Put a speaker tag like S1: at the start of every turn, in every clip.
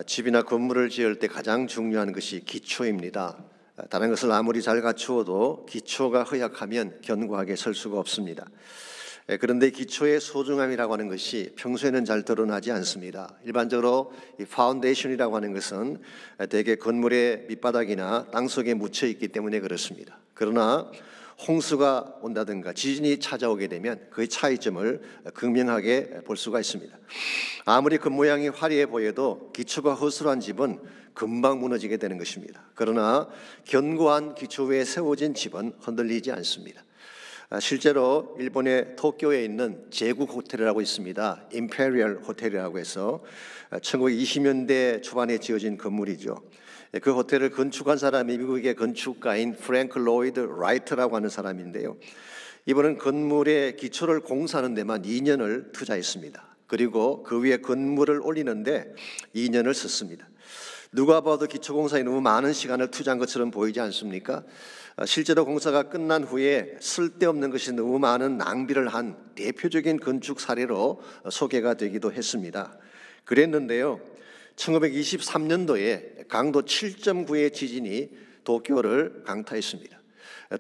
S1: 집이나 건물을 지을 때 가장 중요한 것이 기초입니다. 다른 것을 아무리 잘 갖추어도 기초가 허약하면 견고하게 설 수가 없습니다. 그런데 기초의 소중함이라고 하는 것이 평소에는 잘 드러나지 않습니다. 일반적으로 이 파운데이션이라고 하는 것은 대개 건물의 밑바닥이나 땅속에 묻혀 있기 때문에 그렇습니다. 그러나 홍수가 온다든가 지진이 찾아오게 되면 그의 차이점을 극명하게 볼 수가 있습니다. 아무리 겉모양이 화려해 보여도 기초가 허술한 집은 금방 무너지게 되는 것입니다. 그러나 견고한 기초 위에 세워진 집은 흔들리지 않습니다. 실제로 일본의 도쿄에 있는 제국 호텔이라고 있습니다. 임페리얼 호텔이라고 해서 1920년대 초반에 지어진 건물이죠. 그 호텔을 건축한 사람이 미국의 건축가인 프랭크 로이드 라이트라고 하는 사람인데요. 이분은 건물의 기초를 공사하는 데만 2년을 투자했습니다. 그리고 그 위에 건물을 올리는데 2년을 썼습니다. 누가 봐도 기초공사에 너무 많은 시간을 투자한 것처럼 보이지 않습니까? 실제로 공사가 끝난 후에 쓸데없는 것이 너무 많은 낭비를 한 대표적인 건축 사례로 소개가 되기도 했습니다. 그랬는데요, 1923년도에 강도 7.9의 지진이 도쿄를 강타했습니다.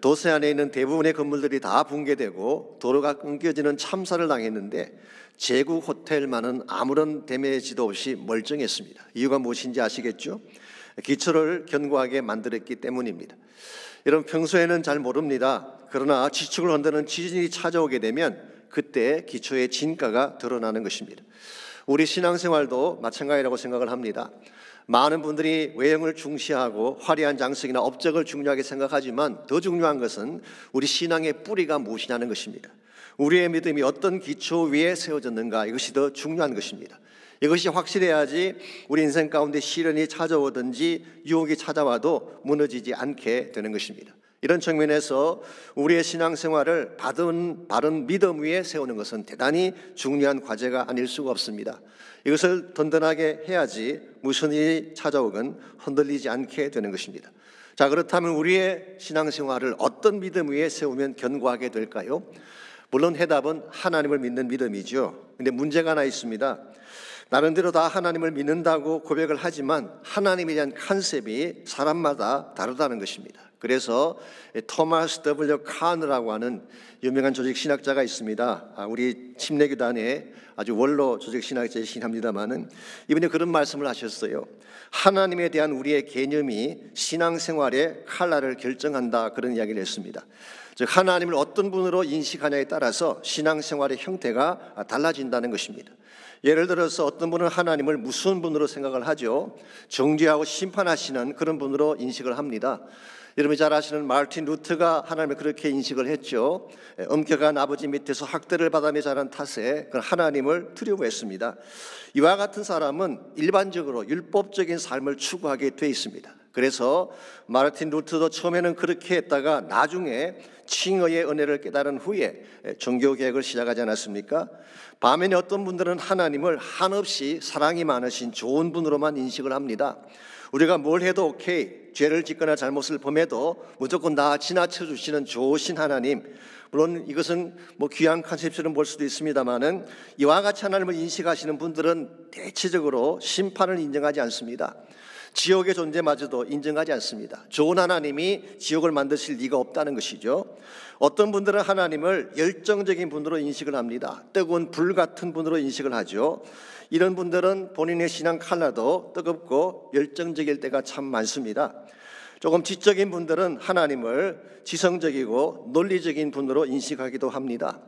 S1: 도시 안에 있는 대부분의 건물들이 다 붕괴되고 도로가 끊겨지는 참사를 당했는데 제국 호텔만은 아무런 데미지도 없이 멀쩡했습니다. 이유가 무엇인지 아시겠죠? 기초를 견고하게 만들었기 때문입니다. 여러분, 평소에는 잘 모릅니다. 그러나 지축을 흔드는 지진이 찾아오게 되면 그때 기초의 진가가 드러나는 것입니다. 우리 신앙생활도 마찬가지라고 생각을 합니다. 많은 분들이 외형을 중시하고 화려한 장식이나 업적을 중요하게 생각하지만 더 중요한 것은 우리 신앙의 뿌리가 무엇이냐는 것입니다. 우리의 믿음이 어떤 기초 위에 세워졌는가, 이것이 더 중요한 것입니다. 이것이 확실해야지 우리 인생 가운데 시련이 찾아오든지 유혹이 찾아와도 무너지지 않게 되는 것입니다. 이런 측면에서 우리의 신앙생활을 바른 믿음 위에 세우는 것은 대단히 중요한 과제가 아닐 수가 없습니다. 이것을 든든하게 해야지 무슨 일이 찾아오건 흔들리지 않게 되는 것입니다. 자, 그렇다면 우리의 신앙생활을 어떤 믿음 위에 세우면 견고하게 될까요? 물론 해답은 하나님을 믿는 믿음이죠. 그런데 문제가 하나 있습니다. 나름대로 다 하나님을 믿는다고 고백을 하지만 하나님에 대한 컨셉이 사람마다 다르다는 것입니다. 그래서 토마스 W. 카너라고 하는 유명한 조직 신학자가 있습니다. 우리 침례교단의 아주 원로 조직 신학자이긴 합니다만은 이분이 그런 말씀을 하셨어요. 하나님에 대한 우리의 개념이 신앙생활의 칼날을 결정한다, 그런 이야기를 했습니다. 즉, 하나님을 어떤 분으로 인식하냐에 따라서 신앙생활의 형태가 달라진다는 것입니다. 예를 들어서 어떤 분은 하나님을 무슨 분으로 생각을 하죠? 정죄하고 심판하시는 그런 분으로 인식을 합니다. 여러분이 잘 아시는 마르틴 루터가 하나님을 그렇게 인식을 했죠. 엄격한 아버지 밑에서 학대를 받아며 자란 탓에 하나님을 두려워했습니다. 이와 같은 사람은 일반적으로 율법적인 삶을 추구하게 돼 있습니다. 그래서 마르틴 루터도 처음에는 그렇게 했다가 나중에 칭의의 은혜를 깨달은 후에 종교개혁을 시작하지 않았습니까? 반면에 어떤 분들은 하나님을 한없이 사랑이 많으신 좋은 분으로만 인식을 합니다. 우리가 뭘 해도 오케이, 죄를 짓거나 잘못을 범해도 무조건 다 지나쳐 주시는 좋으신 하나님. 물론 이것은 귀한 컨셉처럼 볼 수도 있습니다만은 이와 같이 하나님을 인식하시는 분들은 대체적으로 심판을 인정하지 않습니다. 지옥의 존재마저도 인정하지 않습니다. 좋은 하나님이 지옥을 만드실 리가 없다는 것이죠. 어떤 분들은 하나님을 열정적인 분으로 인식을 합니다. 뜨거운 불 같은 분으로 인식을 하죠. 이런 분들은 본인의 신앙 칼라도 뜨겁고 열정적일 때가 참 많습니다. 조금 지적인 분들은 하나님을 지성적이고 논리적인 분으로 인식하기도 합니다.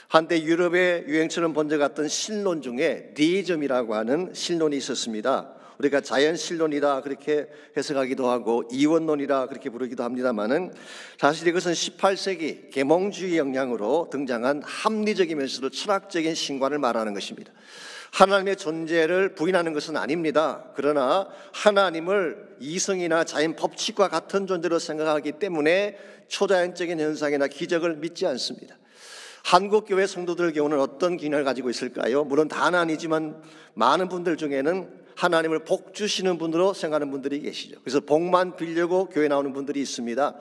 S1: 한때 유럽의 유행처럼 번져갔던 신론 중에 디이즘이라고 하는 신론이 있었습니다. 우리가 자연신론이다 그렇게 해석하기도 하고 이원론이라 그렇게 부르기도 합니다만은 사실 이것은 18세기 계몽주의 영향으로 등장한 합리적이면서도 철학적인 신관을 말하는 것입니다. 하나님의 존재를 부인하는 것은 아닙니다. 그러나 하나님을 이성이나 자연 법칙과 같은 존재로 생각하기 때문에 초자연적인 현상이나 기적을 믿지 않습니다. 한국교회 성도들 경우는 어떤 기능을 가지고 있을까요? 물론 다는 아니지만 많은 분들 중에는 하나님을 복 주시는 분으로 생각하는 분들이 계시죠. 그래서 복만 빌려고 교회 나오는 분들이 있습니다.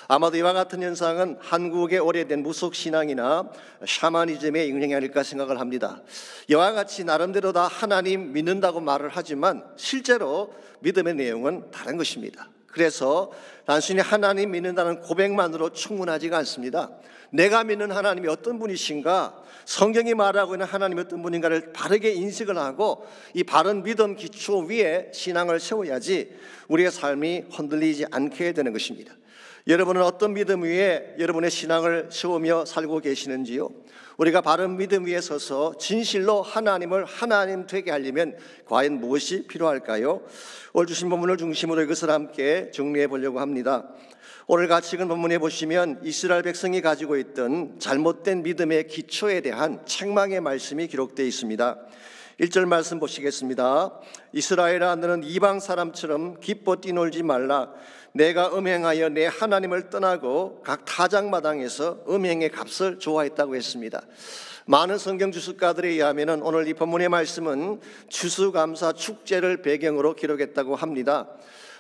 S1: 아마도 이와 같은 현상은 한국의 오래된 무속신앙이나 샤머니즘의 영향이 아닐까 생각을 합니다. 이와 같이 나름대로 다 하나님 믿는다고 말을 하지만 실제로 믿음의 내용은 다른 것입니다. 그래서 단순히 하나님 믿는다는 고백만으로 충분하지가 않습니다. 내가 믿는 하나님이 어떤 분이신가, 성경이 말하고 있는 하나님이 어떤 분인가를 바르게 인식을 하고 이 바른 믿음 기초 위에 신앙을 세워야지 우리의 삶이 흔들리지 않게 되는 것입니다. 여러분은 어떤 믿음 위에 여러분의 신앙을 세우며 살고 계시는지요? 우리가 바른 믿음 위에 서서 진실로 하나님을 하나님 되게 하려면 과연 무엇이 필요할까요? 오늘 주신 본문을 중심으로 이것을 함께 정리해 보려고 합니다. 오늘 같이 읽은 본문에 보시면 이스라엘 백성이 가지고 있던 잘못된 믿음의 기초에 대한 책망의 말씀이 기록되어 있습니다. 1절 말씀 보시겠습니다. 이스라엘아, 너는 이방 사람처럼 기뻐 뛰놀지 말라. 내가 음행하여 내 하나님을 떠나고 각 타작마당에서 음행의 값을 좋아했다고 했습니다. 많은 성경 주석가들에 의하면 오늘 이 본문의 말씀은 추수감사 축제를 배경으로 기록했다고 합니다.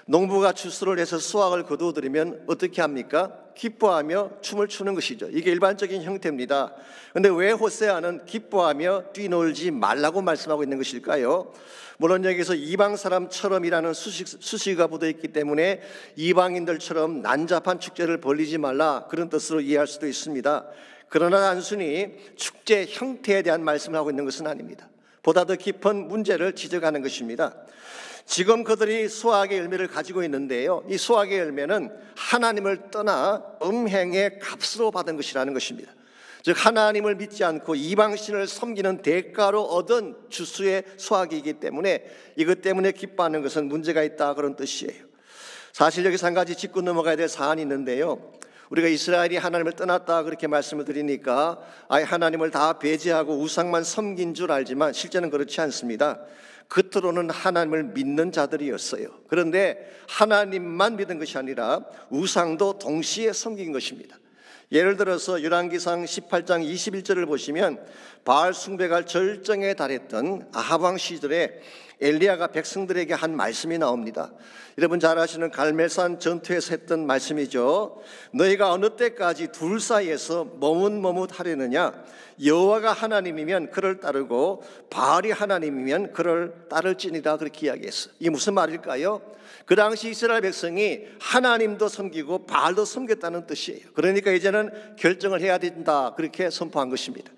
S1: 농부가 추수를 해서 수확을 거두어들이면 어떻게 합니까? 기뻐하며 춤을 추는 것이죠. 이게 일반적인 형태입니다. 그런데 왜 호세아는 기뻐하며 뛰놀지 말라고 말씀하고 있는 것일까요? 물론 여기서 이방 사람처럼이라는 수식어가 붙어있기 때문에 이방인들처럼 난잡한 축제를 벌이지 말라, 그런 뜻으로 이해할 수도 있습니다. 그러나 단순히 축제 형태에 대한 말씀을 하고 있는 것은 아닙니다. 보다 더 깊은 문제를 지적하는 것입니다. 지금 그들이 수확의 열매를 가지고 있는데요, 이 수확의 열매는 하나님을 떠나 음행의 값으로 받은 것이라는 것입니다. 즉 하나님을 믿지 않고 이방신을 섬기는 대가로 얻은 주수의 수확이기 때문에 이것 때문에 기뻐하는 것은 문제가 있다, 그런 뜻이에요. 사실 여기서 한 가지 짚고 넘어가야 될 사안이 있는데요, 우리가 이스라엘이 하나님을 떠났다 그렇게 말씀을 드리니까 아예 하나님을 다 배제하고 우상만 섬긴 줄 알지만 실제는 그렇지 않습니다. 겉으로는 하나님을 믿는 자들이었어요. 그런데 하나님만 믿은 것이 아니라 우상도 동시에 섬긴 것입니다. 예를 들어서 열왕기상 18장 21절을 보시면 바알 숭배가 절정에 달했던 아합 왕 시절에 엘리야가 백성들에게 한 말씀이 나옵니다. 여러분 잘 아시는 갈멜산 전투에서 했던 말씀이죠. 너희가 어느 때까지 둘 사이에서 머뭇머뭇하려느냐? 여호와가 하나님이면 그를 따르고 바알이 하나님이면 그를 따를지니라, 그렇게 이야기했어요. 이게 무슨 말일까요? 그 당시 이스라엘 백성이 하나님도 섬기고 바알도 섬겼다는 뜻이에요. 그러니까 이제는 결정을 해야 된다, 그렇게 선포한 것입니다.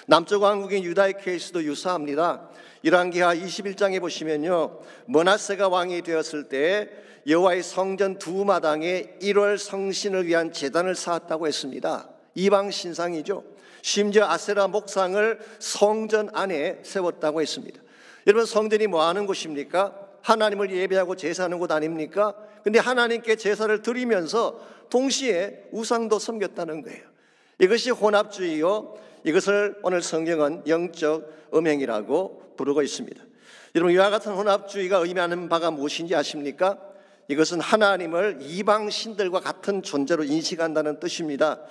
S1: 남쪽 왕국인 유다의 케이스도 유사합니다. 열왕기하 21장에 보시면요, 므낫세가 왕이 되었을 때 여호와의 성전 두 마당에 1월 성신을 위한 제단을 쌓았다고 했습니다. 이방 신상이죠. 심지어 아세라 목상을 성전 안에 세웠다고 했습니다. 여러분, 성전이 뭐 하는 곳입니까? 하나님을 예배하고 제사하는 곳 아닙니까? 근데 하나님께 제사를 드리면서 동시에 우상도 섬겼다는 거예요. 이것이 혼합주의요, 이것을 오늘 성경은 영적 음행이라고 부르고 있습니다. 여러분, 이와 같은 혼합주의가 의미하는 바가 무엇인지 아십니까? 이것은 하나님을 이방 신들과 같은 존재로 인식한다는 뜻입니다.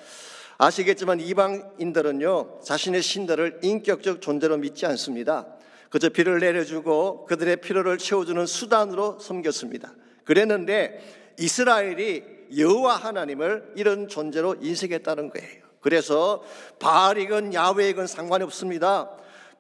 S1: 아시겠지만 이방인들은요, 자신의 신들을 인격적 존재로 믿지 않습니다. 그저 비를 내려주고 그들의 필요를 채워주는 수단으로 섬겼습니다. 그랬는데 이스라엘이 여호와 하나님을 이런 존재로 인식했다는 거예요. 그래서 바알이건 야훼이건 상관이 없습니다.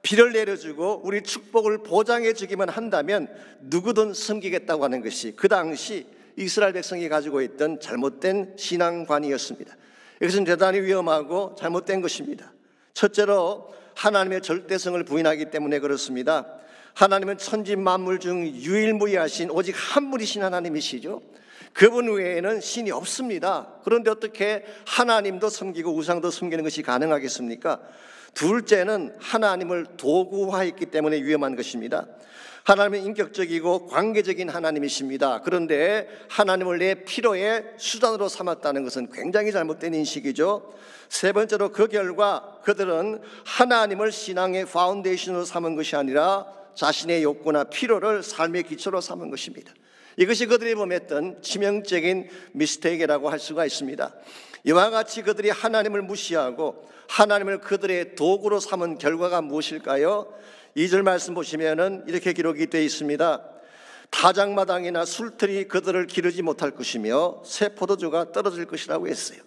S1: 비를 내려주고 우리 축복을 보장해 주기만 한다면 누구든 섬기겠다고 하는 것이 그 당시 이스라엘 백성이 가지고 있던 잘못된 신앙관이었습니다. 이것은 대단히 위험하고 잘못된 것입니다. 첫째로 하나님의 절대성을 부인하기 때문에 그렇습니다. 하나님은 천지 만물 중 유일무이하신 오직 한 분이신 하나님이시죠. 그분 외에는 신이 없습니다. 그런데 어떻게 하나님도 섬기고 우상도 섬기는 것이 가능하겠습니까? 둘째는 하나님을 도구화했기 때문에 위험한 것입니다. 하나님은 인격적이고 관계적인 하나님이십니다. 그런데 하나님을 내 필요의 수단으로 삼았다는 것은 굉장히 잘못된 인식이죠. 세 번째로 그 결과 그들은 하나님을 신앙의 파운데이션으로 삼은 것이 아니라 자신의 욕구나 필요를 삶의 기초로 삼은 것입니다. 이것이 그들이 범했던 치명적인 미스테이크라고 할 수가 있습니다. 이와 같이 그들이 하나님을 무시하고 하나님을 그들의 도구로 삼은 결과가 무엇일까요? 2절 말씀 보시면은 이렇게 기록이 되어 있습니다. 타작마당이나 술틀이 그들을 기르지 못할 것이며 새 포도주가 떨어질 것이라고 했어요.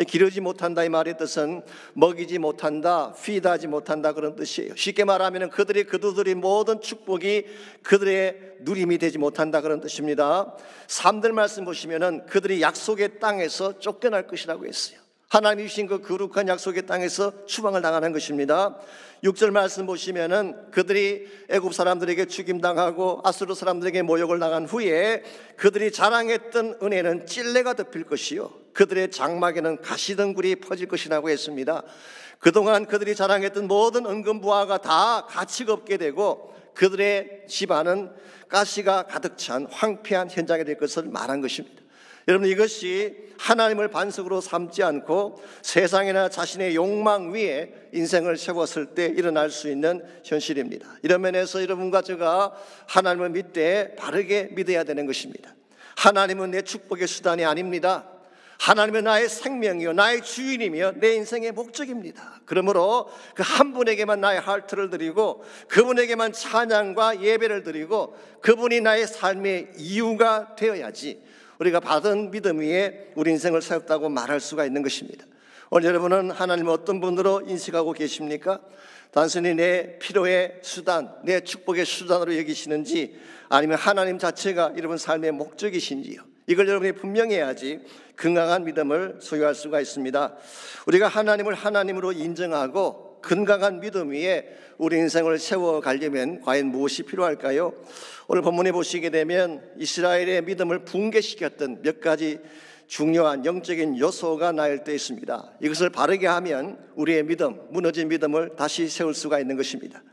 S1: 기르지 못한다 이 말의 뜻은 먹이지 못한다, 피드하지 못한다 그런 뜻이에요. 쉽게 말하면 그들의 모든 축복이 그들의 누림이 되지 못한다 그런 뜻입니다. 3절 말씀 보시면은 그들이 약속의 땅에서 쫓겨날 것이라고 했어요. 하나님이 주신 그 거룩한 약속의 땅에서 추방을 당하는 것입니다. 6절 말씀 보시면은 그들이 애굽 사람들에게 죽임당하고 아수르 사람들에게 모욕을 당한 후에 그들이 자랑했던 은혜는 찔레가 덮일 것이요 그들의 장막에는 가시덩굴이 퍼질 것이라고 했습니다. 그동안 그들이 자랑했던 모든 은금부화가 다 가치가 없게 되고 그들의 집안은 가시가 가득 찬 황폐한 현장이 될 것을 말한 것입니다. 여러분, 이것이 하나님을 반석으로 삼지 않고 세상이나 자신의 욕망 위에 인생을 세웠을 때 일어날 수 있는 현실입니다. 이런 면에서 여러분과 제가 하나님을 믿되 바르게 믿어야 되는 것입니다. 하나님은 내 축복의 수단이 아닙니다. 하나님은 나의 생명이요 나의 주인이며 내 인생의 목적입니다. 그러므로 그 한 분에게만 나의 하트를 드리고 그분에게만 찬양과 예배를 드리고 그분이 나의 삶의 이유가 되어야지 우리가 받은 믿음 위에 우리 인생을 세웠다고 말할 수가 있는 것입니다. 오늘 여러분은 하나님을 어떤 분으로 인식하고 계십니까? 단순히 내 필요의 수단, 내 축복의 수단으로 여기시는지 아니면 하나님 자체가 여러분 삶의 목적이신지요? 이걸 여러분이 분명히 해야지 건강한 믿음을 소유할 수가 있습니다. 우리가 하나님을 하나님으로 인정하고 건강한 믿음 위에 우리 인생을 세워가려면 과연 무엇이 필요할까요? 오늘 본문에 보시게 되면 이스라엘의 믿음을 붕괴시켰던 몇 가지 중요한 영적인 요소가 나열되어 있습니다. 이것을 바르게 하면 우리의 믿음, 무너진 믿음을 다시 세울 수가 있는 것입니다.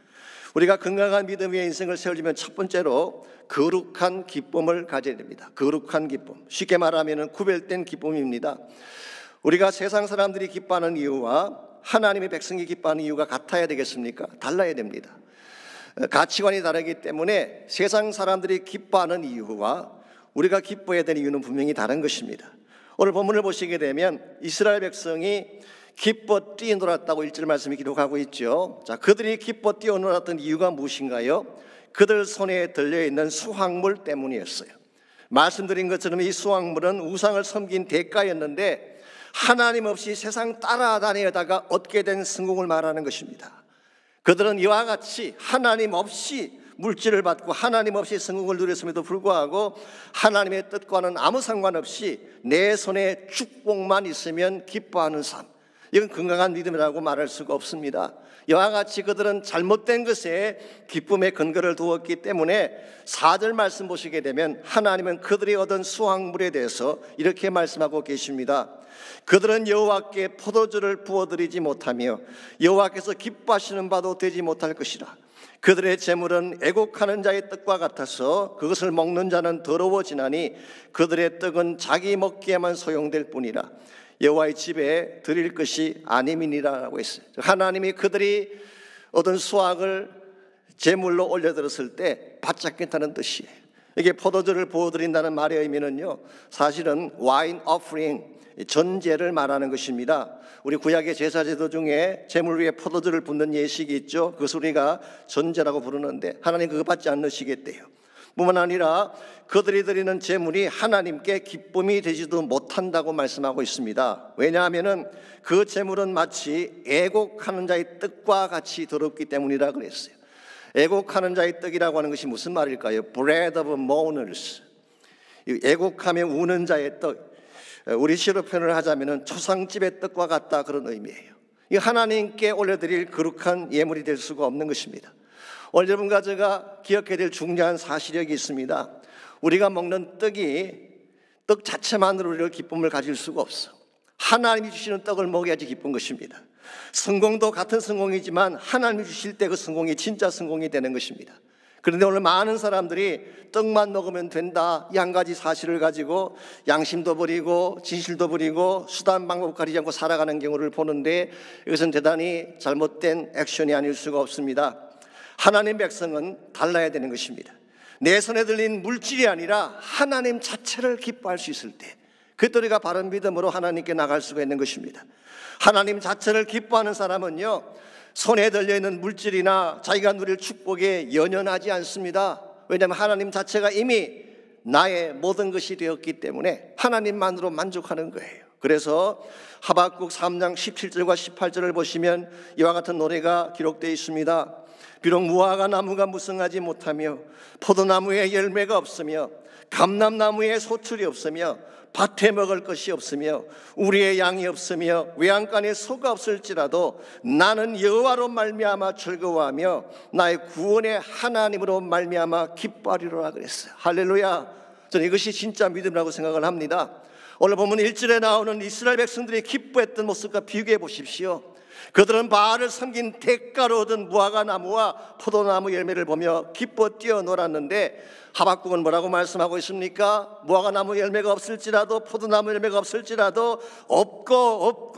S1: 우리가 건강한 믿음 위에 인생을 세우려면 첫 번째로 거룩한 기쁨을 가져야 됩니다. 거룩한 기쁨, 쉽게 말하면 구별된 기쁨입니다. 우리가 세상 사람들이 기뻐하는 이유와 하나님의 백성이 기뻐하는 이유가 같아야 되겠습니까? 달라야 됩니다. 가치관이 다르기 때문에 세상 사람들이 기뻐하는 이유와 우리가 기뻐해야 되는 이유는 분명히 다른 것입니다. 오늘 본문을 보시게 되면 이스라엘 백성이 기뻐 뛰어놀았다고 1절 말씀이 기록하고 있죠. 자, 그들이 기뻐 뛰어놀았던 이유가 무엇인가요? 그들 손에 들려있는 수확물 때문이었어요. 말씀드린 것처럼 이 수확물은 우상을 섬긴 대가였는데 하나님 없이 세상 따라다니다가 얻게 된 성공을 말하는 것입니다. 그들은 이와 같이 하나님 없이 물질을 받고 하나님 없이 성공을 누렸음에도 불구하고 하나님의 뜻과는 아무 상관없이 내 손에 축복만 있으면 기뻐하는 삶, 이건 건강한 믿음이라고 말할 수가 없습니다. 이와 같이 그들은 잘못된 것에 기쁨의 근거를 두었기 때문에 4절 말씀 보시게 되면 하나님은 그들이 얻은 수확물에 대해서 이렇게 말씀하고 계십니다. 그들은 여호와께 포도주를 부어드리지 못하며 여호와께서 기뻐하시는 바도 되지 못할 것이라. 그들의 재물은 애곡하는 자의 떡과 같아서 그것을 먹는 자는 더러워지나니 그들의 떡은 자기 먹기에만 소용될 뿐이라. 여호와의 집에 드릴 것이 아님이니라라고 했어요. 하나님이 그들이 얻은 수확을 제물로 올려드렸을 때 바짝겠다는 뜻이에요. 이게 포도주를 부어드린다는 말의 의미는요, 사실은 와인 오프링, 전제를 말하는 것입니다. 우리 구약의 제사제도 중에 제물 위에 포도주를 붓는 예식이 있죠. 그것을 우리가 전제라고 부르는데 하나님 그거 받지 않으시겠대요. 뿐만 아니라 그들이 드리는 제물이 하나님께 기쁨이 되지도 못한다고 말씀하고 있습니다. 왜냐하면 그 제물은 마치 애곡하는 자의 떡과 같이 더럽기 때문이라 그랬어요. 애곡하는 자의 떡이라고 하는 것이 무슨 말일까요? Bread of mourners, 애곡하며 우는 자의 떡, 우리 시로 표현을 하자면 초상집의 떡과 같다, 그런 의미예요. 이 하나님께 올려드릴 거룩한 예물이 될 수가 없는 것입니다. 오늘 여러분과 제가 기억해야 될 중요한 사실이 있습니다. 우리가 먹는 떡이 떡 자체만으로 우리를 기쁨을 가질 수가 없어. 하나님이 주시는 떡을 먹어야지 기쁜 것입니다. 성공도 같은 성공이지만 하나님이 주실 때 그 성공이 진짜 성공이 되는 것입니다. 그런데 오늘 많은 사람들이 떡만 먹으면 된다, 이 한 가지 사실을 가지고 양심도 버리고 진실도 버리고 수단 방법 가리지 않고 살아가는 경우를 보는데 이것은 대단히 잘못된 액션이 아닐 수가 없습니다. 하나님 백성은 달라야 되는 것입니다. 내 손에 들린 물질이 아니라 하나님 자체를 기뻐할 수 있을 때 그때 우리가 바른 믿음으로 하나님께 나갈 수가 있는 것입니다. 하나님 자체를 기뻐하는 사람은요, 손에 들려있는 물질이나 자기가 누릴 축복에 연연하지 않습니다. 왜냐하면 하나님 자체가 이미 나의 모든 것이 되었기 때문에 하나님만으로 만족하는 거예요. 그래서 하박국 3장 17절과 18절을 보시면 이와 같은 노래가 기록되어 있습니다. 비록 무화과 나무가 무성하지 못하며 포도나무에 열매가 없으며 감람나무에 소출이 없으며 밭에 먹을 것이 없으며 우리의 양이 없으며 외양간에 소가 없을지라도 나는 여호와로 말미암아 즐거워하며 나의 구원의 하나님으로 말미암아 기뻐하리로라 그랬어요. 할렐루야. 저는 이것이 진짜 믿음이라고 생각을 합니다. 오늘 보면 1절에 나오는 이스라엘 백성들이 기뻐했던 모습과 비교해 보십시오. 그들은 바알을 섬긴 대가로 얻은 무화과 나무와 포도나무 열매를 보며 기뻐 뛰어놀았는데 하박국은 뭐라고 말씀하고 있습니까? 무화과 나무 열매가 없을지라도 포도나무 열매가 없을지라도 없고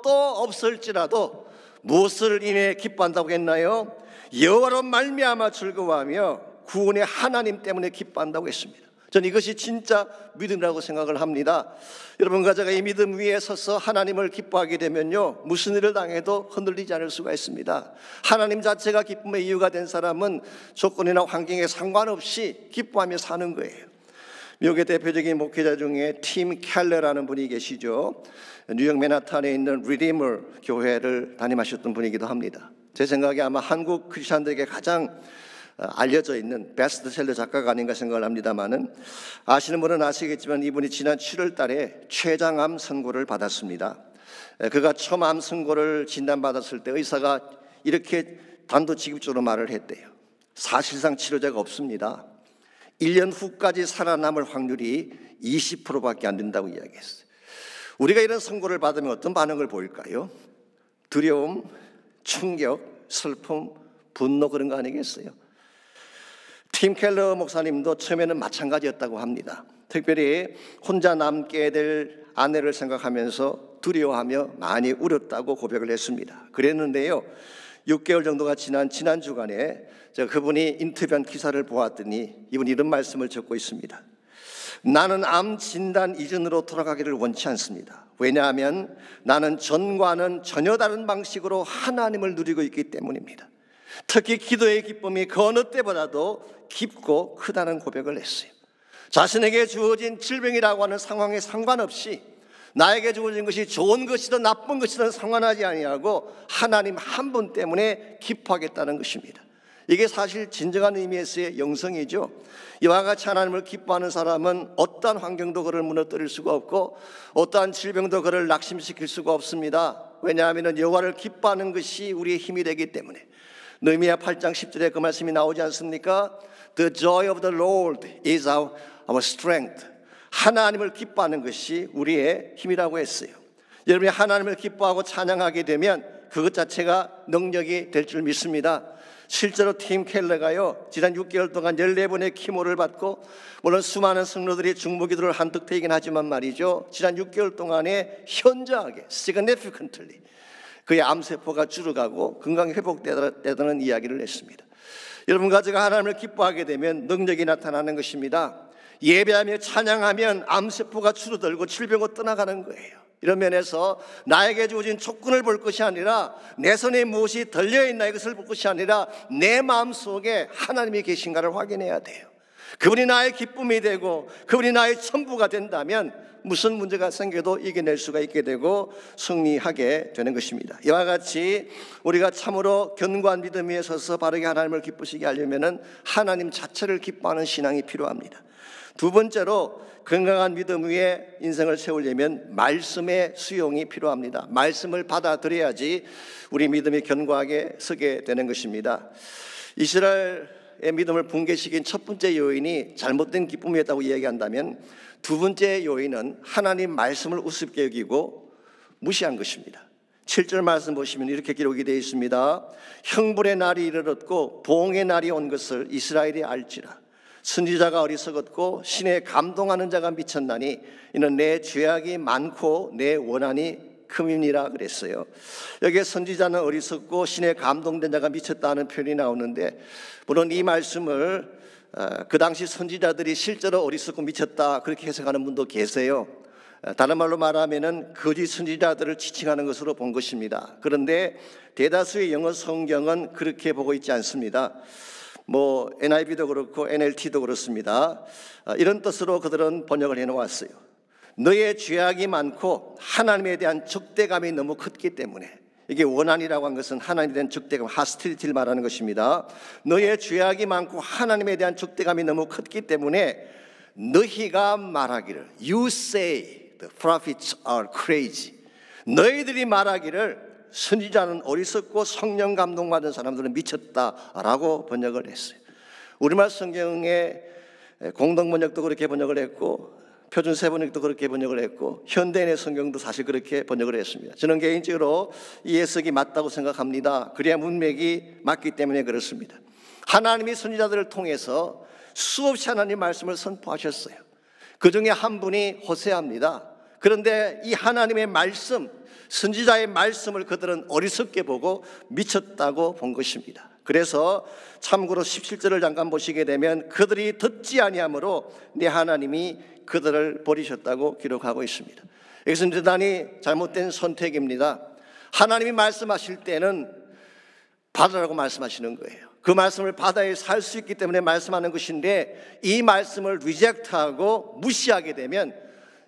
S1: 또 없을지라도 무엇을 인해 기뻐한다고 했나요? 여호와로 말미암아 즐거워하며 구원의 하나님 때문에 기뻐한다고 했습니다. 저는 이것이 진짜 믿음이라고 생각을 합니다. 여러분과 제가 이 믿음 위에 서서 하나님을 기뻐하게 되면요, 무슨 일을 당해도 흔들리지 않을 수가 있습니다. 하나님 자체가 기쁨의 이유가 된 사람은 조건이나 환경에 상관없이 기뻐하며 사는 거예요. 미국의 대표적인 목회자 중에 팀 켈러라는 분이 계시죠. 뉴욕 맨하탄에 있는 리디머 교회를 담임하셨던 분이기도 합니다. 제 생각에 아마 한국 크리스천들에게 가장 알려져 있는 베스트셀러 작가가 아닌가 생각을 합니다만은, 아시는 분은 아시겠지만 이분이 지난 7월 달에 췌장암 선고를 받았습니다. 그가 처음 암 선고를 진단받았을 때 의사가 이렇게 단도직입적으로 말을 했대요. 사실상 치료제가 없습니다. 1년 후까지 살아남을 확률이 20%밖에 안 된다고 이야기했어요. 우리가 이런 선고를 받으면 어떤 반응을 보일까요? 두려움, 충격, 슬픔, 분노, 그런 거 아니겠어요? 팀 켈러 목사님도 처음에는 마찬가지였다고 합니다. 특별히 혼자 남게 될 아내를 생각하면서 두려워하며 많이 울었다고 고백을 했습니다. 그랬는데요, 6개월 정도가 지난 주간에 제가 그분이 인터뷰한 기사를 보았더니 이분이 이런 말씀을 적고 있습니다. 나는 암 진단 이전으로 돌아가기를 원치 않습니다. 왜냐하면 나는 전과는 전혀 다른 방식으로 하나님을 누리고 있기 때문입니다. 특히 기도의 기쁨이 그 어느 때보다도 깊고 크다는 고백을 했어요. 자신에게 주어진 질병이라고 하는 상황에 상관없이 나에게 주어진 것이 좋은 것이든 나쁜 것이든 상관하지 아니하고 하나님 한 분 때문에 기뻐하겠다는 것입니다. 이게 사실 진정한 의미에서의 영성이죠. 이와 같이 하나님을 기뻐하는 사람은 어떠한 환경도 그를 무너뜨릴 수가 없고 어떠한 질병도 그를 낙심시킬 수가 없습니다. 왜냐하면 여호와를 기뻐하는 것이 우리의 힘이 되기 때문에. 느헤미야 8장 10절에 그 말씀이 나오지 않습니까? The joy of the Lord is our strength. 하나님을 기뻐하는 것이 우리의 힘이라고 했어요. 여러분이 하나님을 기뻐하고 찬양하게 되면 그것 자체가 능력이 될 줄 믿습니다. 실제로 팀 켈러가요, 지난 6개월 동안 14번의 키모를 받고, 물론 수많은 성도들이 중보기도를 한뜩되긴 하지만 말이죠, 지난 6개월 동안에 현저하게 significantly 그의 암세포가 줄어가고 건강이 회복되다는 이야기를 했습니다. 여러분과 제가 하나님을 기뻐하게 되면 능력이 나타나는 것입니다. 예배하며 찬양하면 암세포가 줄어들고 질병은 떠나가는 거예요. 이런 면에서 나에게 주어진 조건을 볼 것이 아니라 내 손에 무엇이 들려있나 이것을 볼 것이 아니라 내 마음속에 하나님이 계신가를 확인해야 돼요. 그분이 나의 기쁨이 되고 그분이 나의 전부가 된다면 무슨 문제가 생겨도 이겨낼 수가 있게 되고 승리하게 되는 것입니다. 이와 같이 우리가 참으로 견고한 믿음 위에 서서 바르게 하나님을 기쁘시게 하려면 하나님 자체를 기뻐하는 신앙이 필요합니다. 두 번째로 건강한 믿음 위에 인생을 세우려면 말씀의 수용이 필요합니다. 말씀을 받아들여야지 우리 믿음이 견고하게 서게 되는 것입니다. 이스라엘의 믿음을 붕괴시킨 첫 번째 요인이 잘못된 기쁨이었다고 이야기한다면, 두 번째 요인은 하나님 말씀을 우습게 여기고 무시한 것입니다. 7절 말씀 보시면 이렇게 기록이 되어 있습니다. 형벌의 날이 이르렀고 보응의 날이 온 것을 이스라엘이 알지라. 선지자가 어리석었고 신에 감동하는 자가 미쳤나니 이는 내 죄악이 많고 내 원한이 큼이니라 그랬어요. 여기에 선지자는 어리석고 신에 감동된 자가 미쳤다는 표현이 나오는데, 물론 이 말씀을 그 당시 선지자들이 실제로 어리석고 미쳤다 그렇게 해석하는 분도 계세요. 다른 말로 말하면은 거짓 선지자들을 지칭하는 것으로 본 것입니다. 그런데 대다수의 영어 성경은 그렇게 보고 있지 않습니다. NIV도 그렇고 NLT도 그렇습니다. 이런 뜻으로 그들은 번역을 해놓았어요. 너의 죄악이 많고 하나님에 대한 적대감이 너무 컸기 때문에, 이게 원한이라고 한 것은 하나님에 대한 적대감, 하스틸리티를 말하는 것입니다. 너의 죄악이 많고 하나님에 대한 적대감이 너무 컸기 때문에 너희가 말하기를, You say the prophets are crazy. 너희들이 말하기를 선지자는 어리석고 성령 감동받은 사람들은 미쳤다라고 번역을 했어요. 우리말 성경의 공동 번역도 그렇게 번역을 했고, 표준 세번역도 그렇게 번역을 했고, 현대인의 성경도 사실 그렇게 번역을 했습니다. 저는 개인적으로 이 해석이 맞다고 생각합니다. 그래야 문맥이 맞기 때문에 그렇습니다. 하나님이 선지자들을 통해서 수없이 하나님 말씀을 선포하셨어요. 그 중에 한 분이 호세아입니다. 그런데 이 하나님의 말씀, 선지자의 말씀을 그들은 어리석게 보고 미쳤다고 본 것입니다. 그래서 참고로 17절을 잠깐 보시게 되면 그들이 듣지 아니하므로 내 하나님이 그들을 버리셨다고 기록하고 있습니다. 이것은 대단히 잘못된 선택입니다. 하나님이 말씀하실 때는 받으라고 말씀하시는 거예요. 그 말씀을 받아야 살 수 있기 때문에 말씀하는 것인데, 이 말씀을 리젝트하고 무시하게 되면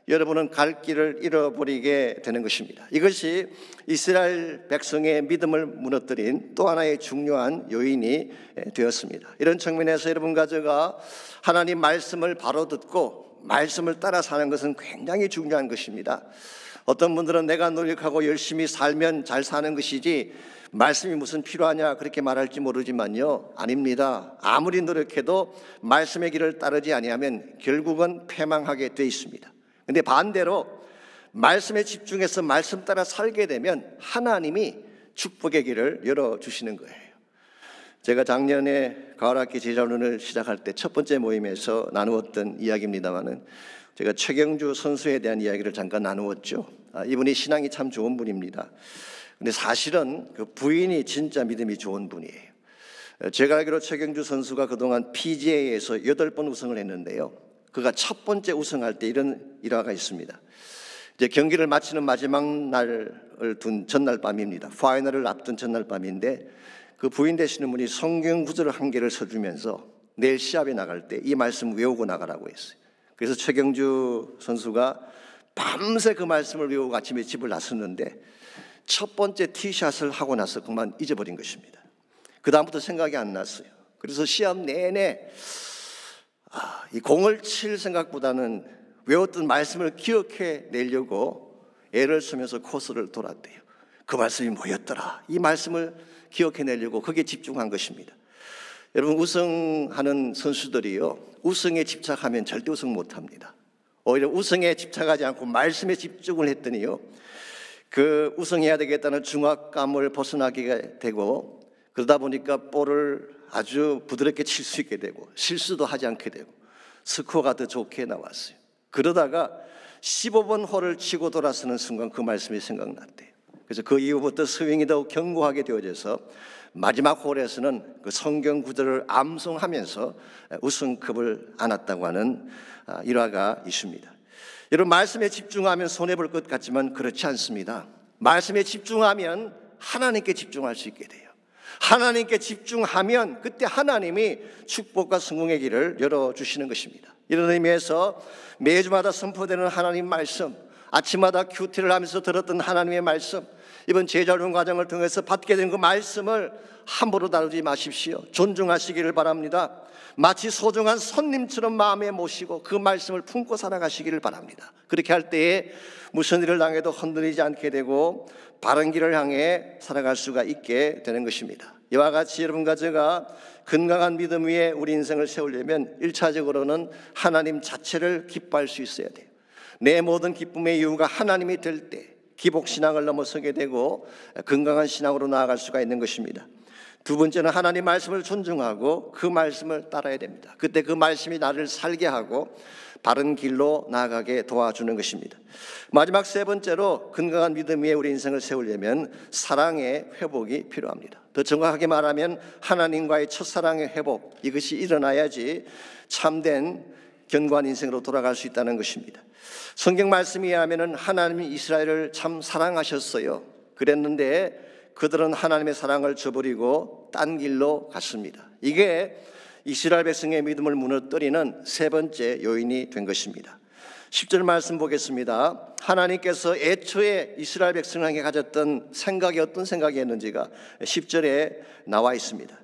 S1: 여러분은 갈 길을 잃어버리게 되는 것입니다. 이것이 이스라엘 백성의 믿음을 무너뜨린 또 하나의 중요한 요인이 되었습니다. 이런 측면에서 여러분과 제가 하나님 말씀을 바로 듣고 말씀을 따라 사는 것은 굉장히 중요한 것입니다. 어떤 분들은 내가 노력하고 열심히 살면 잘 사는 것이지 말씀이 무슨 필요하냐 그렇게 말할지 모르지만요, 아닙니다. 아무리 노력해도 말씀의 길을 따르지 아니하면 결국은 패망하게 돼 있습니다. 그런데 반대로 말씀에 집중해서 말씀 따라 살게 되면 하나님이 축복의 길을 열어주시는 거예요. 제가 작년에 가을학기 제자훈련을 시작할 때 첫 번째 모임에서 나누었던 이야기입니다마는, 제가 최경주 선수에 대한 이야기를 잠깐 나누었죠. 이분이 신앙이 참 좋은 분입니다. 근데 사실은 그 부인이 진짜 믿음이 좋은 분이에요. 제가 알기로 최경주 선수가 그동안 PGA에서 8번 우승을 했는데요, 그가 첫 번째 우승할 때 이런 일화가 있습니다. 이제 경기를 마치는 마지막 날을 둔 전날 밤입니다. 파이널을 앞둔 전날 밤인데, 그 부인 되시는 분이 성경 구절 한 개를 써주면서 내일 시합에 나갈 때 이 말씀 외우고 나가라고 했어요. 그래서 최경주 선수가 밤새 그 말씀을 외우고 아침에 집을 나섰는데, 첫 번째 티샷을 하고 나서 그만 잊어버린 것입니다. 그 다음부터 생각이 안 났어요. 그래서 시합 내내 이 공을 칠 생각보다는 외웠던 말씀을 기억해 내려고 애를 쓰면서 코스를 돌았대요. 그 말씀이 뭐였더라, 이 말씀을 기억해 내려고 거기에 집중한 것입니다. 여러분, 우승하는 선수들이요, 우승에 집착하면 절대 우승 못합니다. 오히려 우승에 집착하지 않고 말씀에 집중을 했더니요, 그 우승해야 되겠다는 중압감을 벗어나게 되고, 그러다 보니까 볼을 아주 부드럽게 칠 수 있게 되고 실수도 하지 않게 되고 스코어가 더 좋게 나왔어요. 그러다가 15번 홀을 치고 돌아서는 순간 그 말씀이 생각났대요. 그래서 그 이후부터 스윙이 더욱 견고하게 되어져서 마지막 홀에서는 그 성경 구절을 암송하면서 우승컵을 안았다고 하는 일화가 있습니다. 여러분, 말씀에 집중하면 손해볼 것 같지만 그렇지 않습니다. 말씀에 집중하면 하나님께 집중할 수 있게 돼요. 하나님께 집중하면 그때 하나님이 축복과 성공의 길을 열어주시는 것입니다. 이런 의미에서 매주마다 선포되는 하나님 말씀, 아침마다 큐티를 하면서 들었던 하나님의 말씀, 이번 제자훈련 과정을 통해서 받게 된 그 말씀을 함부로 다루지 마십시오. 존중하시기를 바랍니다. 마치 소중한 손님처럼 마음에 모시고 그 말씀을 품고 살아가시기를 바랍니다. 그렇게 할 때에 무슨 일을 당해도 흔들리지 않게 되고 바른 길을 향해 살아갈 수가 있게 되는 것입니다. 이와 같이 여러분과 제가 건강한 믿음 위에 우리 인생을 세우려면 1차적으로는 하나님 자체를 기뻐할 수 있어야 돼요. 내 모든 기쁨의 이유가 하나님이 될 때 기복신앙을 넘어서게 되고 건강한 신앙으로 나아갈 수가 있는 것입니다. 두 번째는 하나님 말씀을 존중하고 그 말씀을 따라야 됩니다. 그때 그 말씀이 나를 살게 하고 바른 길로 나아가게 도와주는 것입니다. 마지막 세 번째로 건강한 믿음 위에 우리 인생을 세우려면 사랑의 회복이 필요합니다. 더 정확하게 말하면 하나님과의 첫사랑의 회복, 이것이 일어나야지 참된 견고한 인생으로 돌아갈 수 있다는 것입니다. 성경 말씀에 의하면 하나님이 이스라엘을 참 사랑하셨어요. 그랬는데 그들은 하나님의 사랑을 저버리고 딴 길로 갔습니다. 이게 이스라엘 백성의 믿음을 무너뜨리는 세 번째 요인이 된 것입니다. 10절 말씀 보겠습니다. 하나님께서 애초에 이스라엘 백성에게 가졌던 생각이 어떤 생각이었는지가 10절에 나와 있습니다.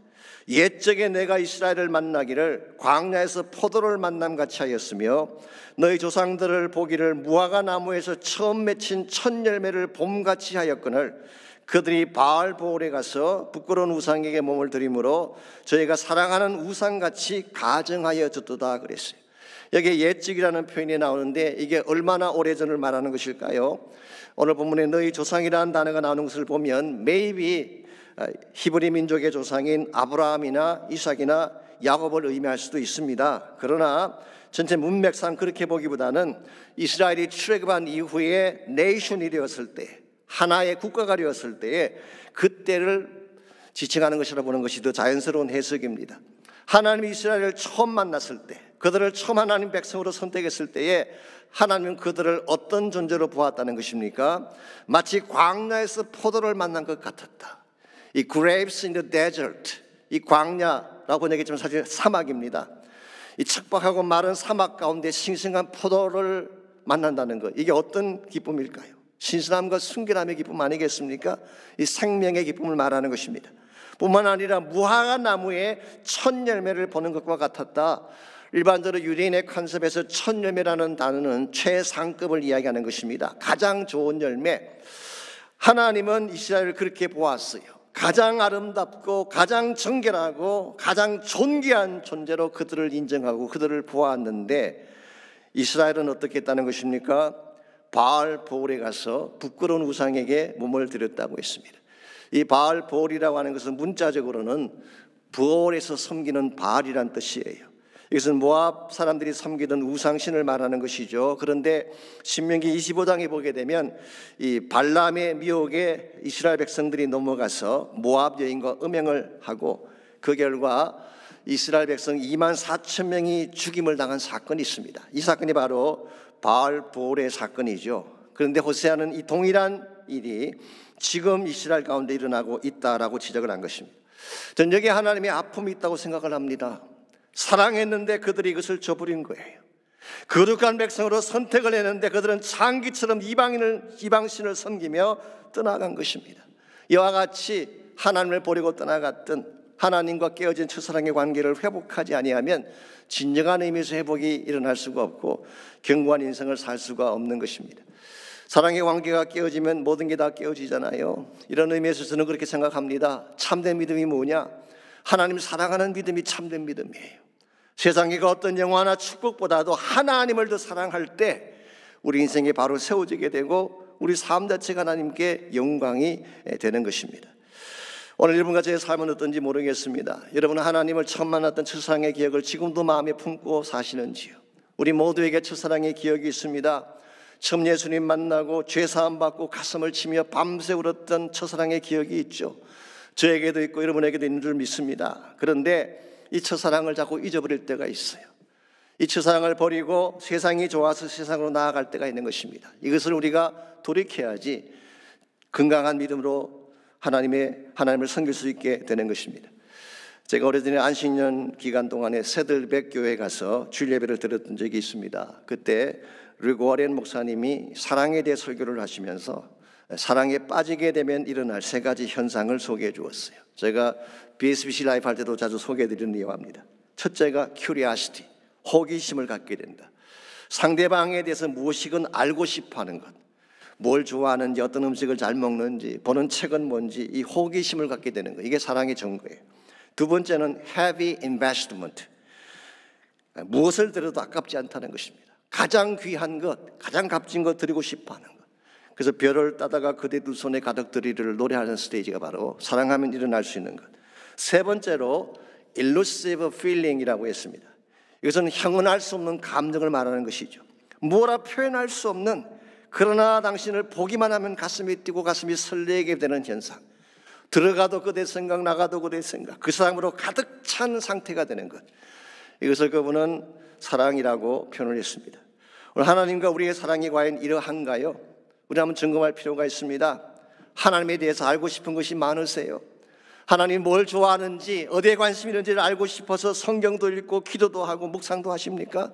S1: 옛적에 내가 이스라엘을 만나기를 광야에서 포도를 만남같이 하였으며 너희 조상들을 보기를 무화과 나무에서 처음 맺힌 첫 열매를 봄같이 하였거늘 그들이 바알보올에 가서 부끄러운 우상에게 몸을 드림으로 저희가 사랑하는 우상같이 가증하여 졌도다 그랬어요. 여기에 옛적이라는 표현이 나오는데 이게 얼마나 오래전을 말하는 것일까요? 오늘 본문에 너희 조상이라는 단어가 나오는 것을 보면 maybe 히브리 민족의 조상인 아브라함이나 이삭이나 야곱을 의미할 수도 있습니다. 그러나 전체 문맥상 그렇게 보기보다는 이스라엘이 출애굽한 이후에 네이션이 되었을 때, 하나의 국가가 되었을 때에 그때를 지칭하는 것이라 보는 것이 더 자연스러운 해석입니다. 하나님이 이스라엘을 처음 만났을 때, 그들을 처음 하나님 백성으로 선택했을 때에 하나님은 그들을 어떤 존재로 보았다는 것입니까? 마치 광야에서 포도를 만난 것 같았다. 이 grapes in the desert, 이 광야라고 얘기했지만 사실 사막입니다. 이 척박하고 마른 사막 가운데 싱싱한 포도를 만난다는 것, 이게 어떤 기쁨일까요? 신선함과 순결함의 기쁨 아니겠습니까? 이 생명의 기쁨을 말하는 것입니다. 뿐만 아니라 무화과 나무의 첫 열매를 보는 것과 같았다. 일반적으로 유대인의 컨셉에서 첫 열매라는 단어는 최상급을 이야기하는 것입니다. 가장 좋은 열매. 하나님은 이스라엘을 그렇게 보았어요. 가장 아름답고 가장 정결하고 가장 존귀한 존재로 그들을 인정하고 그들을 보았는데 이스라엘은 어떻게 했다는 것입니까? 바알보올에 가서 부끄러운 우상에게 몸을 드렸다고 했습니다. 이 바알보올이라고 하는 것은 문자적으로는 부올에서 섬기는 바알이란 뜻이에요. 이것은 모압 사람들이 섬기던 우상신을 말하는 것이죠. 그런데 신명기 25장에 보게 되면 이 발람의 미혹에 이스라엘 백성들이 넘어가서 모압 여인과 음행을 하고 그 결과 이스라엘 백성 24,000명이 죽임을 당한 사건이 있습니다. 이 사건이 바로 바알보올의 사건이죠. 그런데 호세아는 이 동일한 일이 지금 이스라엘 가운데 일어나고 있다라고 지적을 한 것입니다. 저는 여기에 하나님의 아픔이 있다고 생각을 합니다. 사랑했는데 그들이 이것을 저버린 거예요. 거룩한 백성으로 선택을 했는데 그들은 창기처럼 이방신을 섬기며 떠나간 것입니다. 이와 같이 하나님을 버리고 떠나갔던 하나님과 깨어진 첫사랑의 관계를 회복하지 아니하면 진정한 의미에서 회복이 일어날 수가 없고 견고한 인생을 살 수가 없는 것입니다. 사랑의 관계가 깨어지면 모든 게 다 깨어지잖아요. 이런 의미에서 저는 그렇게 생각합니다. 참된 믿음이 뭐냐? 하나님 사랑하는 믿음이 참된 믿음이에요. 세상의 어떤 영화나 축복보다도 하나님을 더 사랑할 때 우리 인생이 바로 세워지게 되고 우리 삶 자체가 하나님께 영광이 되는 것입니다. 오늘 여러분과 제 삶은 어떤지 모르겠습니다. 여러분은 하나님을 처음 만났던 첫사랑의 기억을 지금도 마음에 품고 사시는지요? 우리 모두에게 첫사랑의 기억이 있습니다. 처음 예수님 만나고 죄사함 받고 가슴을 치며 밤새 울었던 첫사랑의 기억이 있죠. 저에게도 있고 여러분에게도 있는 줄 믿습니다. 그런데 이 첫사랑을 자꾸 잊어버릴 때가 있어요. 이 첫사랑을 버리고 세상이 좋아서 세상으로 나아갈 때가 있는 것입니다. 이것을 우리가 돌이켜야지 건강한 믿음으로 하나님을 섬길 수 있게 되는 것입니다. 제가 오래전에 안식년 기간 동안에 세들백 교회에 가서 주일 예배를 드렸던 적이 있습니다. 그때 르고아렌 목사님이 사랑에 대해 설교를 하시면서 사랑에 빠지게 되면 일어날 세 가지 현상을 소개해 주었어요. 제가 BSBC 라이브 할 때도 자주 소개해 드리는 예화입니다. 첫째가 curiosity, 호기심을 갖게 된다. 상대방에 대해서 무엇이건 알고 싶어 하는 것, 뭘 좋아하는지, 어떤 음식을 잘 먹는지, 보는 책은 뭔지, 이 호기심을 갖게 되는 것, 이게 사랑의 증거예요. 두 번째는 heavy investment, 무엇을 들어도 아깝지 않다는 것입니다. 가장 귀한 것, 가장 값진 것 드리고 싶어 하는 것. 그래서 별을 따다가 그대 두 손에 가득 들이를 노래하는 스테이지가 바로 사랑하면 일어날 수 있는 것. 세 번째로 elusive feeling이라고 했습니다. 이것은 형언할 수 없는 감정을 말하는 것이죠. 뭐라 표현할 수 없는, 그러나 당신을 보기만 하면 가슴이 뛰고 가슴이 설레게 되는 현상. 들어가도 그대 생각, 나가도 그대 생각, 그 사람으로 가득 찬 상태가 되는 것. 이것을 그분은 사랑이라고 표현을 했습니다. 오늘 하나님과 우리의 사랑이 과연 이러한가요? 우리 한번 점검할 필요가 있습니다. 하나님에 대해서 알고 싶은 것이 많으세요? 하나님 뭘 좋아하는지, 어디에 관심이 있는지를 알고 싶어서 성경도 읽고 기도도 하고 묵상도 하십니까?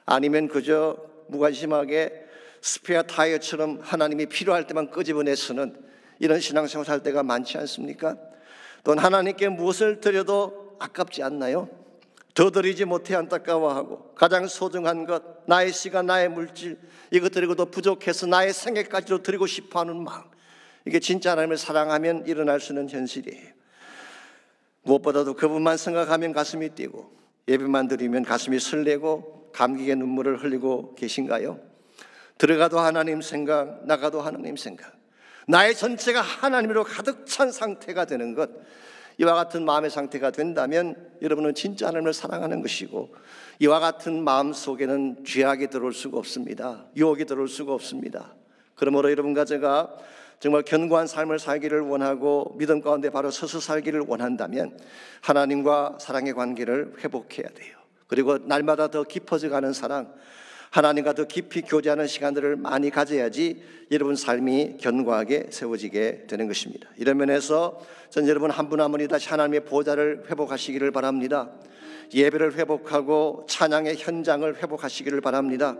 S1: 아니면 그저 무관심하게 스페어 타이어처럼 하나님이 필요할 때만 끄집어내 쓰는 이런 신앙생활 살 때가 많지 않습니까? 또는 하나님께 무엇을 드려도 아깝지 않나요? 더 드리지 못해 안타까워하고 가장 소중한 것, 나의 시간, 나의 물질, 이것 드리고도 부족해서 나의 생애까지도 드리고 싶어하는 마음, 이게 진짜 하나님을 사랑하면 일어날 수 있는 현실이에요. 무엇보다도 그분만 생각하면 가슴이 뛰고 예배만 드리면 가슴이 설레고 감격의 눈물을 흘리고 계신가요? 들어가도 하나님 생각, 나가도 하나님 생각, 나의 전체가 하나님으로 가득 찬 상태가 되는 것, 이와 같은 마음의 상태가 된다면 여러분은 진짜 하나님을 사랑하는 것이고, 이와 같은 마음 속에는 죄악이 들어올 수가 없습니다. 유혹이 들어올 수가 없습니다. 그러므로 여러분과 제가 정말 견고한 삶을 살기를 원하고 믿음 가운데 바로 서서 살기를 원한다면 하나님과 사랑의 관계를 회복해야 돼요. 그리고 날마다 더 깊어져가는 사랑, 하나님과 더 깊이 교제하는 시간들을 많이 가져야지 여러분 삶이 견고하게 세워지게 되는 것입니다. 이런 면에서 전 여러분 한 분 한 분이 다시 하나님의 보좌를 회복하시기를 바랍니다. 예배를 회복하고 찬양의 현장을 회복하시기를 바랍니다.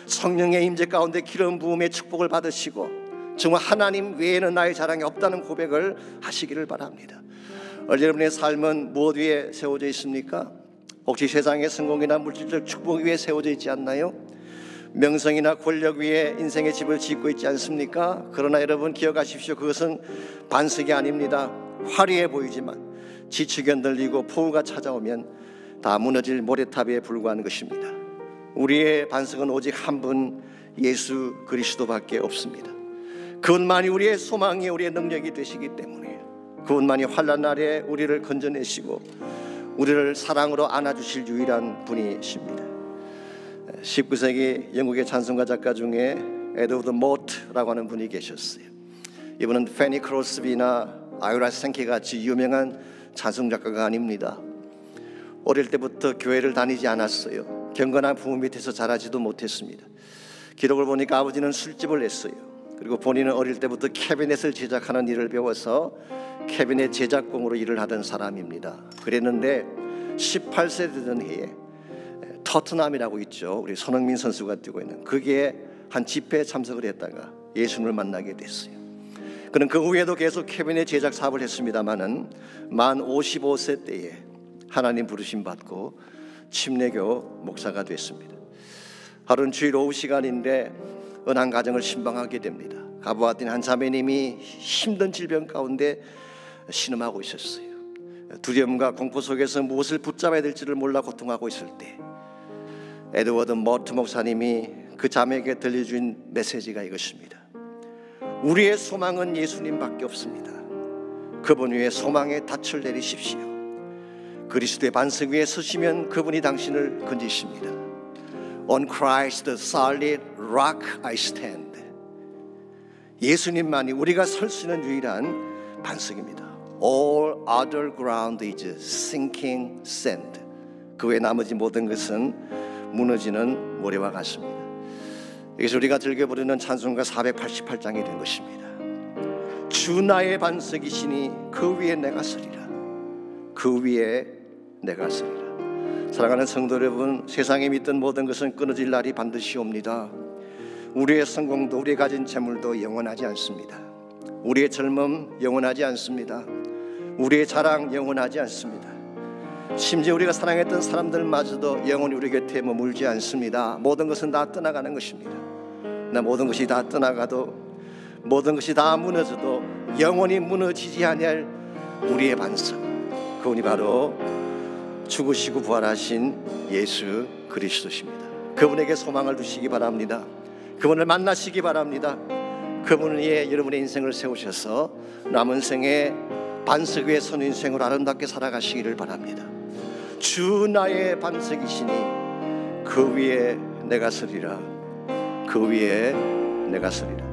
S1: 성령의 임재 가운데 기름 부음의 축복을 받으시고 정말 하나님 외에는 나의 자랑이 없다는 고백을 하시기를 바랍니다. 여러분의 삶은 무엇 위에 세워져 있습니까? 혹시 세상의 성공이나 물질적 축복 위에 세워져 있지 않나요? 명성이나 권력 위에 인생의 집을 짓고 있지 않습니까? 그러나 여러분 기억하십시오. 그것은 반석이 아닙니다. 화려해 보이지만 지치게 흔들리고 폭우가 찾아오면 다 무너질 모래탑에 불과한 것입니다. 우리의 반석은 오직 한 분, 예수 그리스도밖에 없습니다. 그분만이 우리의 소망이, 우리의 능력이 되시기 때문에 그분만이 환난 날에 우리를 건져내시고 우리를 사랑으로 안아주실 유일한 분이십니다. 19세기 영국의 찬송가 작가 중에 에드워드 모트라고 하는 분이 계셨어요. 이분은 페니 크로스비나 아유라 생키 같이 유명한 찬송 작가가 아닙니다. 어릴 때부터 교회를 다니지 않았어요. 경건한 부모 밑에서 자라지도 못했습니다. 기록을 보니까 아버지는 술집을 냈어요. 그리고 본인은 어릴 때부터 캐비넷을 제작하는 일을 배워서 캐비넷 제작공으로 일을 하던 사람입니다. 그랬는데 18세 되던 해에 토트넘이라고 있죠. 우리 손흥민 선수가 뛰고 있는 거기에 한 집회에 참석을 했다가 예수님을 만나게 됐어요. 그는 그 후에도 계속 캐비넷 제작 사업을 했습니다마는 만 55세 때에 하나님 부르심 받고 침례교 목사가 됐습니다. 하루는 주일 오후 시간인데 어느 한 가정을 신방하게 됩니다. 가보았더니 한 자매님이 힘든 질병 가운데 신음하고 있었어요. 두려움과 공포 속에서 무엇을 붙잡아야 될지를 몰라 고통하고 있을 때 에드워드 모트 목사님이 그 자매에게 들려준 메시지가 이것입니다. 우리의 소망은 예수님밖에 없습니다. 그분 위에 소망의 닻을 내리십시오. 그리스도의 반석 위에 서시면 그분이 당신을 건지십니다. On Christ the solid rock I stand. 예수님만이 우리가 설 수 있는 유일한 반석입니다. All other ground is sinking sand. 그 외 나머지 모든 것은 무너지는 모래와 같습니다. 여기서 우리가 즐겨 부르는 찬송가 488장이 된 것입니다. 주 나의 반석이시니 그 위에 내가 서리라. 그 위에 내가 서리라. 사랑하는 성도 여러분, 세상에 믿던 모든 것은 끊어질 날이 반드시 옵니다. 우리의 성공도 우리의 가진 재물도 영원하지 않습니다. 우리의 젊음 영원하지 않습니다. 우리의 자랑 영원하지 않습니다. 심지어 우리가 사랑했던 사람들마저도 영원히 우리 곁에 머물지 않습니다. 모든 것은 다 떠나가는 것입니다. 모든 것이 다 떠나가도, 모든 것이 다 무너져도 영원히 무너지지 아니할 우리의 반석, 그분이 바로 죽으시고 부활하신 예수 그리스도십니다. 그분에게 소망을 두시기 바랍니다. 그분을 만나시기 바랍니다. 그분 위에 여러분의 인생을 세우셔서 남은 생에 반석 위에 선 인생으로 아름답게 살아가시기를 바랍니다. 주 나의 반석이시니 그 위에 내가 서리라. 그 위에 내가 서리라.